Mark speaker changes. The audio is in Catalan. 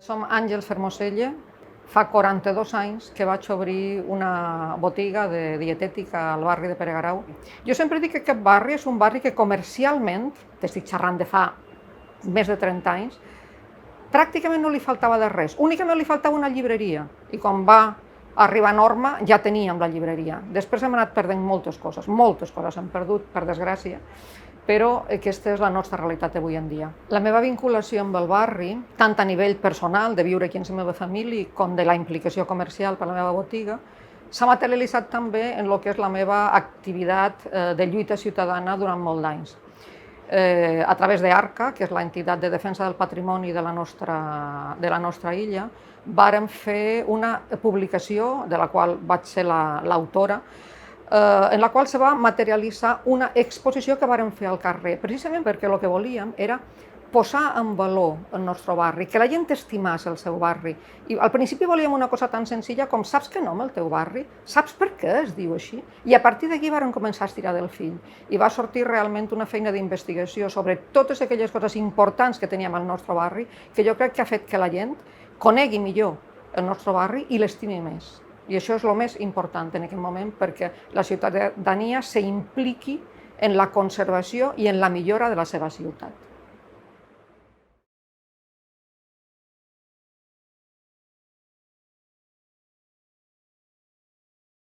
Speaker 1: Som Àngels Fermoselle. Fa 42 anys que vaig obrir una botiga de dietètica al barri de Peregarau. Jo sempre dic que aquest barri és un barri que comercialment, t'estic xerrant de fa més de 30 anys, pràcticament no li faltava de res. Únicament li faltava una llibreria. I quan va arribar Norma ja teníem la llibreria. Després hem anat perdent moltes coses hem perdut, per desgràcia, però aquesta és la nostra realitat avui en dia. La meva vinculació amb el barri, tant a nivell personal, de viure aquí amb la meva família, com de la implicació comercial per la meva botiga, s'ha materialitzat també en el que és la meva activitat de lluita ciutadana durant molts d'anys. A través d'ARCA, que és l'entitat de defensa del patrimoni de la nostra illa, vàrem fer una publicació, de la qual vaig ser l'autora, en la qual se va materialitzar una exposició que vàrem fer al carrer, precisament perquè el que volíem era posar en valor el nostre barri, que la gent estimés el seu barri. I al principi volíem una cosa tan senzilla com saps què nom el teu barri? Saps per què es diu així? I a partir d'aquí vàrem començar a estirar del fil. I va sortir realment una feina d'investigació sobre totes aquelles coses importants que teníem al nostre barri, que jo crec que ha fet que la gent conegui millor el nostre barri i l'estimi més. I això és el més important en aquest moment perquè la ciutadania s'impliqui en la conservació i en la millora de la seva ciutat.